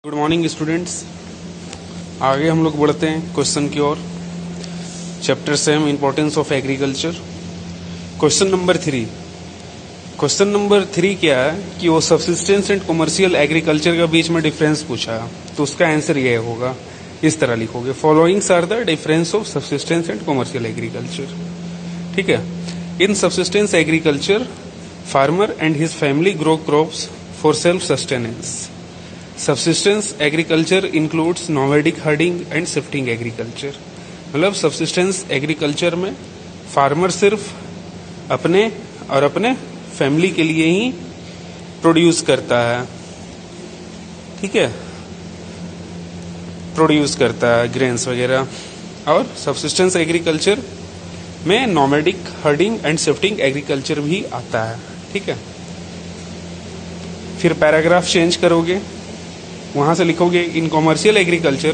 Good morning students. आगे हम लोग बढ़ते हैं क्वेश्चन की ओर। Chapter same importance of agriculture. Question number 3। Question number 3 क्या है कि वो सब्सिस्टेंस एंड कमर्शियल एग्रीकल्चर का बीच में डिफरेंस पूछा है, तो उसका आंसर ये होगा, इस तरह लिखोगे, followings are the difference of subsistence and commercial agriculture. ठीक है। In subsistence agriculture farmer and his family grow crops for self sustenance. Subsistence agriculture includes nomadic herding and shifting agriculture. मतलब सबसिस्टेंस एग्रीकल्चर में farmer सिर्फ अपने और अपने family के लिए ही प्रोड्यूस करता है। ठीक है, प्रोड्यूस करता है ग्रेन्स वगैरह। और सबसिस्टेंस एग्रीकल्चर में nomadic herding and shifting agriculture भी आता है। ठीक है। फिर पैराग्राफ चेंज करोगे, वहां से लिखोगे, in commercial agriculture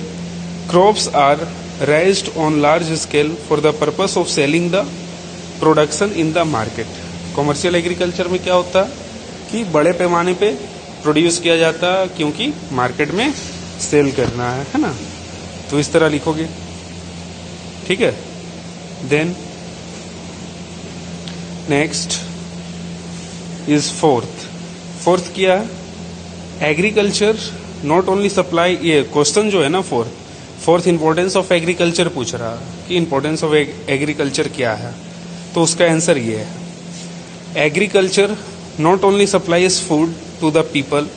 crops are raised on large scale for the purpose of selling the production in the market. Commercial agriculture में क्या होता है कि बड़े पैमाने पे प्रोड्यूस किया जाता है क्योंकि मार्केट में सेल करना है ना। तो इस तरह लिखोगे। ठीक है। देन नेक्स्ट इज फोर्थ क्या है, एग्रीकल्चर नॉट ओनली सप्लाई। ये क्वेश्चन जो है ना फोर्थ इंपॉर्टेंस ऑफ एग्रीकल्चर पूछ रहा है कि इंपॉर्टेंस ऑफ एग्रीकल्चर क्या है, तो उसका आंसर ये है, agriculture not only supplies food to the people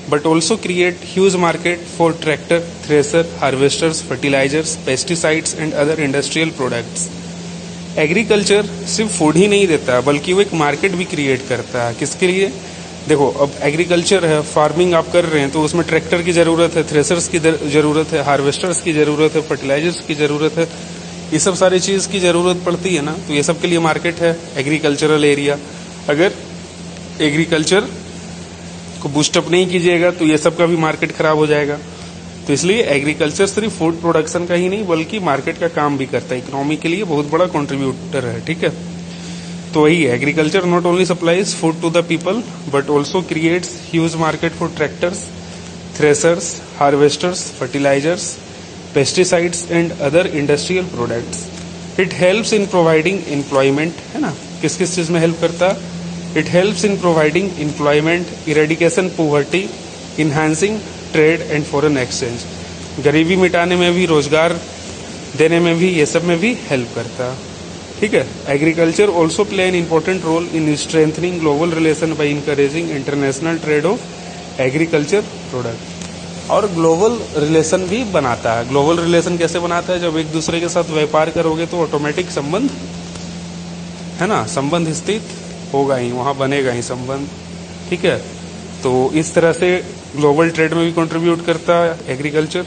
but also create huge market for tractor, thresher, harvesters, fertilisers, pesticides and other industrial products. Agriculture सिर्फ फूड ही नहीं देता है बल्कि वो एक मार्केट भी क्रिएट करता है। किसके लिए? देखो, अब एग्रीकल्चर है, फार्मिंग आप कर रहे हैं, तो उसमें ट्रैक्टर की जरूरत है, थ्रेसर्स की जरूरत है, हार्वेस्टर्स की जरूरत है, फर्टिलाइजर्स की जरूरत है, ये सब सारी चीज की जरूरत पड़ती है ना। तो ये सब के लिए मार्केट है एग्रीकल्चरल एरिया। अगर एग्रीकल्चर को बूस्टअप नहीं कीजिएगा तो ये सब का भी मार्केट खराब हो जाएगा। तो इसलिए एग्रीकल्चर सिर्फ फूड प्रोडक्शन का ही नहीं बल्कि मार्केट का काम भी करता है, इकोनॉमी के लिए बहुत बड़ा कॉन्ट्रीब्यूटर है। ठीक है। तो वही है, agriculture not only supplies food to the people but also creates huge market for tractors, threshers, harvesters, fertilisers, pesticides and other industrial products. It helps in providing employment, है ना। किस किस चीज में हेल्प करता है? It helps in providing employment, eradication poverty, enhancing trade and foreign exchange. गरीबी मिटाने में भी, रोजगार देने में भी, ये सब में भी हेल्प करता है। ठीक है। Agriculture also play an important role in strengthening global relation by encouraging international trade of agriculture product. और ग्लोबल रिलेशन भी बनाता है। ग्लोबल रिलेशन कैसे बनाता है? जब एक दूसरे के साथ व्यापार करोगे तो ऑटोमेटिक संबंध, है ना, संबंध स्थित होगा ही, वहां बनेगा ही संबंध। ठीक है। तो इस तरह से ग्लोबल ट्रेड में भी कंट्रीब्यूट करता है एग्रीकल्चर।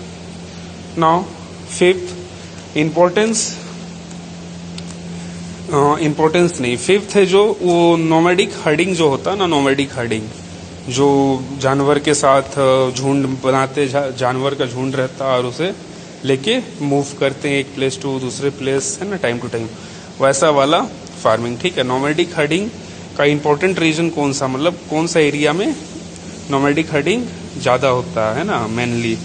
नाउ फिफ्थ इंपॉर्टेंस नहीं, फिफ्थ है जो वो नोमैडिक हर्डिंग जो होता है ना, नोमैडिक हर्डिंग जो जानवर के साथ झुंड बनाते, जानवर का झुंड रहता है और उसे लेके मूव करते हैं एक प्लेस टू दूसरे प्लेस, है ना, टाइम टू टाइम, वैसा वाला फार्मिंग। ठीक है। नोमैडिक हर्डिंग का इंपॉर्टेंट रीजन कौन सा, मतलब कौन सा एरिया में नोमैडिक हर्डिंग ज्यादा होता है ना, मेनली।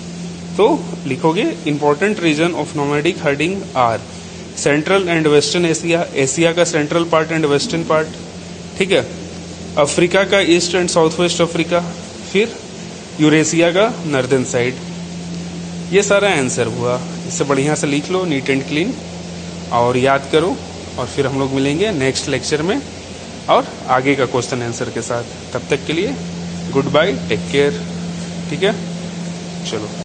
तो लिखोगे, important region of nomadic herding are central and western Asia, Asia का central part and western part. ठीक है। अफ्रीका का east and south west Africa, फिर यूरेशिया का नॉर्दर्न साइड। ये सारा आंसर हुआ। इससे बढ़िया से लिख लो, नीट एंड क्लीन, और याद करो। और फिर हम लोग मिलेंगे नेक्स्ट लेक्चर में और आगे का क्वेश्चन आंसर के साथ। तब तक के लिए गुड बाय, टेक केयर। ठीक है, चलो।